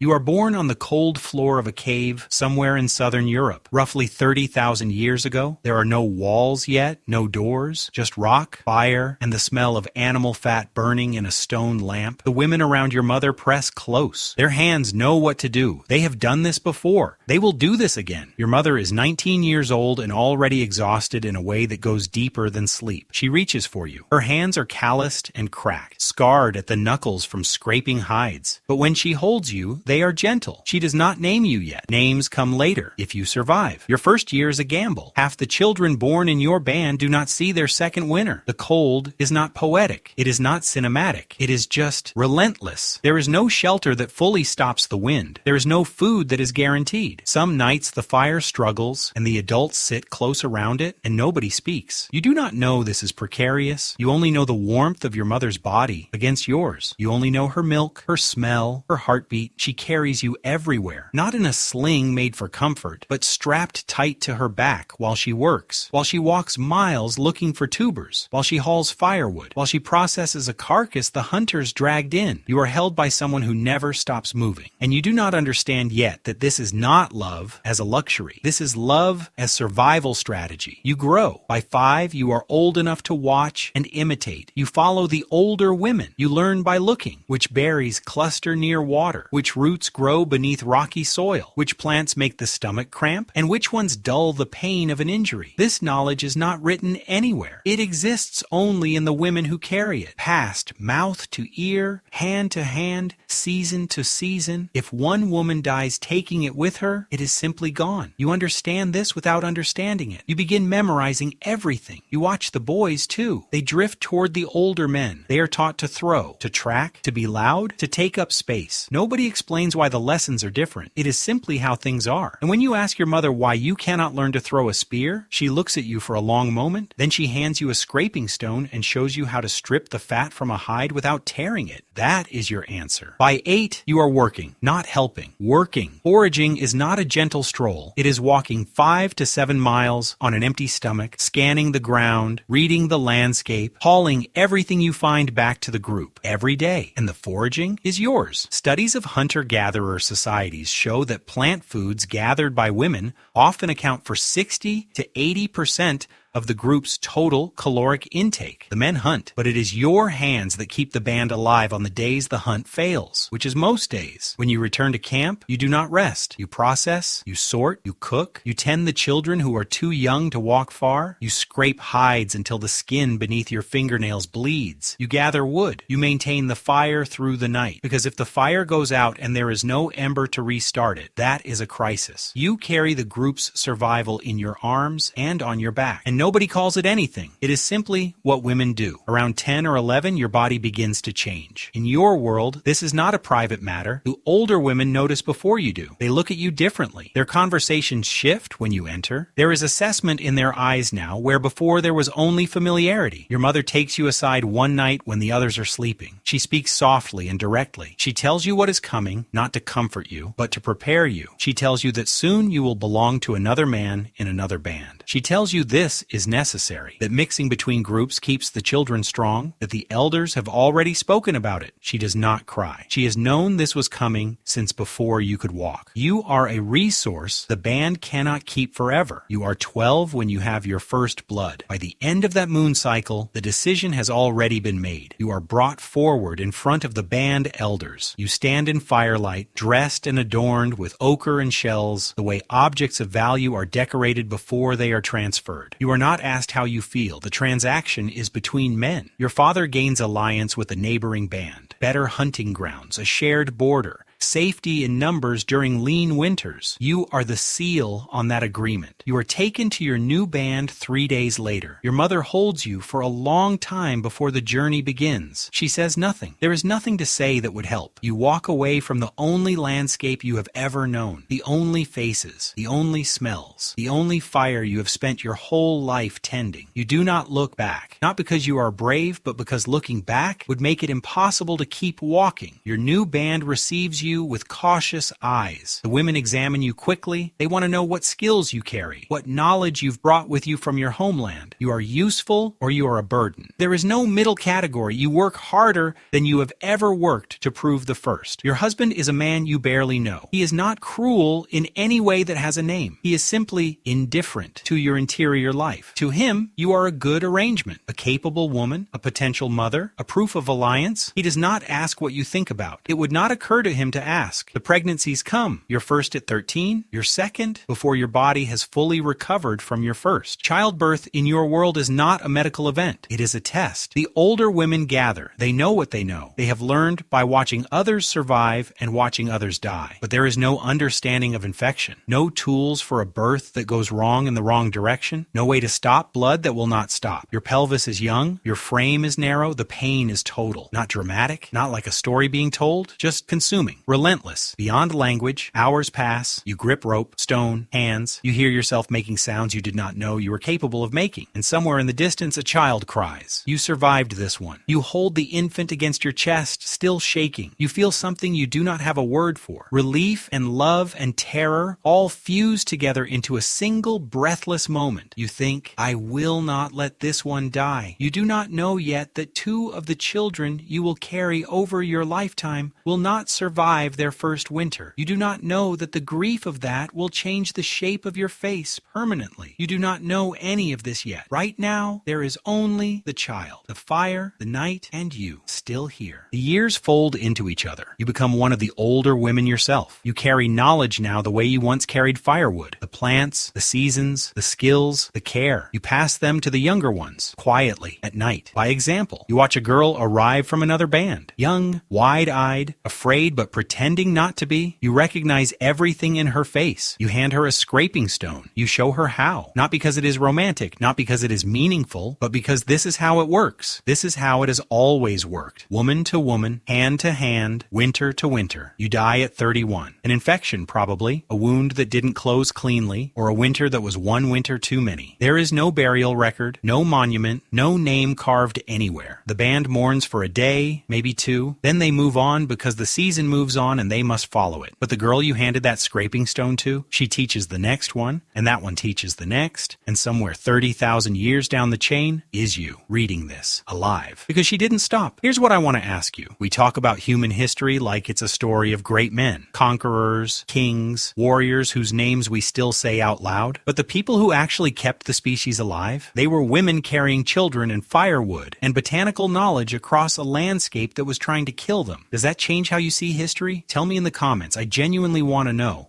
You are born on the cold floor of a cave somewhere in southern Europe. Roughly 30,000 years ago, there are no walls yet, no doors, just rock, fire, and the smell of animal fat burning in a stone lamp. The women around your mother press close. Their hands know what to do. They have done this before. They will do this again. Your mother is 19 years old and already exhausted in a way that goes deeper than sleep. She reaches for you. Her hands are calloused and cracked, scarred at the knuckles from scraping hides. But when she holds you, they are gentle. She does not name you yet. Names come later, if you survive. Your first year is a gamble. Half the children born in your band do not see their second winter. The cold is not poetic. It is not cinematic. It is just relentless. There is no shelter that fully stops the wind. There is no food that is guaranteed. Some nights the fire struggles, and the adults sit close around it, and nobody speaks. You do not know this is precarious. You only know the warmth of your mother's body against yours. You only know her milk, her smell, her heartbeat. She carries you everywhere, not in a sling made for comfort, but strapped tight to her back while she works, while she walks miles looking for tubers, while she hauls firewood, while she processes a carcass the hunters dragged in. You are held by someone who never stops moving, and you do not understand yet that this is not love as a luxury. This is love as survival strategy. You grow. By 5, you are old enough to watch and imitate. You follow the older women. You learn by looking which berries cluster near water, which roots grow beneath rocky soil, which plants make the stomach cramp, and which ones dull the pain of an injury. This knowledge is not written anywhere. It exists only in the women who carry it, passed mouth to ear, hand to hand, season to season. If one woman dies taking it with her, it is simply gone. You understand this without understanding it. You begin memorizing everything. You watch the boys too. They drift toward the older men. They are taught to throw, to track, to be loud, to take up space. Nobody explains why the lessons are different. It is simply how things are. And when you ask your mother why you cannot learn to throw a spear, she looks at you for a long moment. Then she hands you a scraping stone and shows you how to strip the fat from a hide without tearing it. That is your answer. By 8, you are working, not helping. Working. Foraging is not a gentle stroll. It is walking 5 to 7 miles on an empty stomach, scanning the ground, reading the landscape, hauling everything you find back to the group every day. And the foraging is yours. Studies of hunter-gatherer societies show that plant foods gathered by women often account for 60 to 80% of the group's total caloric intake. The men hunt, but it is your hands that keep the band alive on the days the hunt fails, which is most days. When you return to camp, you do not rest. You process, you sort, you cook, you tend the children who are too young to walk far, you scrape hides until the skin beneath your fingernails bleeds, you gather wood, you maintain the fire through the night, because if the fire goes out and there is no ember to restart it, that is a crisis. You carry the group's survival in your arms and on your back, and nobody calls it anything. It is simply what women do. Around 10 or 11, your body begins to change. In your world, this is not a private matter. The older women notice before you do. They look at you differently. Their conversations shift when you enter. There is assessment in their eyes now, where before there was only familiarity. Your mother takes you aside one night when the others are sleeping. She speaks softly and directly. She tells you what is coming, not to comfort you, but to prepare you. She tells you that soon you will belong to another man in another band. She tells you this is necessary, that mixing between groups keeps the children strong, that the elders have already spoken about it. She does not cry. She has known this was coming since before you could walk. You are a resource the band cannot keep forever. You are 12 when you have your first blood. By the end of that moon cycle, the decision has already been made. You are brought forward in front of the band elders. You stand in firelight, dressed and adorned with ochre and shells, the way objects of value are decorated before they are transferred. You are not asked how you feel. The transaction is between men. Your father gains alliance with a neighboring band, better hunting grounds, a shared border, safety in numbers during lean winters. You are the seal on that agreement. You are taken to your new band 3 days later. Your mother holds you for a long time before the journey begins. She says nothing. There is nothing to say that would help. You walk away from the only landscape you have ever known, the only faces, the only smells, the only fire you have spent your whole life tending. You do not look back, not because you are brave, but because looking back would make it impossible to keep walking. Your new band receives you you with cautious eyes. The women examine you quickly. They want to know what skills you carry, what knowledge you've brought with you from your homeland. You are useful or you are a burden. There is no middle category. You work harder than you have ever worked to prove the first. Your husband is a man you barely know. He is not cruel in any way that has a name. He is simply indifferent to your interior life. To him, you are a good arrangement, a capable woman, a potential mother, a proof of alliance. He does not ask what you think about. It would not occur to him to ask. The pregnancies come. Your first at 13, your second before your body has fully recovered from your first. Childbirth in your world is not a medical event. It is a test. The older women gather. They know what they know. They have learned by watching others survive and watching others die. But there is no understanding of infection, no tools for a birth that goes wrong in the wrong direction, no way to stop blood that will not stop. Your pelvis is young, your frame is narrow, the pain is total. Not dramatic, not like a story being told, just consuming. Relentless, beyond language. Hours pass, you grip rope, stone, hands. You hear yourself making sounds you did not know you were capable of making. And somewhere in the distance, a child cries. You survived this one. You hold the infant against your chest, still shaking. You feel something you do not have a word for. Relief and love and terror all fuse together into a single breathless moment. You think, I will not let this one die. You do not know yet that 2 of the children you will carry over your lifetime will not survive their first winter. You do not know that the grief of that will change the shape of your face permanently. You do not know any of this yet. Right now, there is only the child, the fire, the night, and you, still here. The years fold into each other. You become one of the older women yourself. You carry knowledge now the way you once carried firewood. The plants, the seasons, the skills, the care. You pass them to the younger ones, quietly, at night. By example, you watch a girl arrive from another band. Young, wide-eyed, afraid but pretending not to be. You recognize everything in her face. You hand her a scraping stone. You show her how. Not because it is romantic, not because it is meaningful, but because this is how it works. This is how it has always worked. Woman to woman, hand to hand, winter to winter. You die at 31. An infection, probably. A wound that didn't close cleanly, or a winter that was one winter too many. There is no burial record, no monument, no name carved anywhere. The band mourns for a day, maybe 2. Then they move on because the season moves on and they must follow it. But the girl you handed that scraping stone to, she teaches the next one, and that one teaches the next, and somewhere 30,000 years down the chain is you, reading this, alive. Because she didn't stop. Here's what I want to ask you. We talk about human history like it's a story of great men, conquerors, kings, warriors whose names we still say out loud. But the people who actually kept the species alive, they were women carrying children and firewood and botanical knowledge across a landscape that was trying to kill them. Does that change how you see history? Tell me in the comments. I genuinely want to know.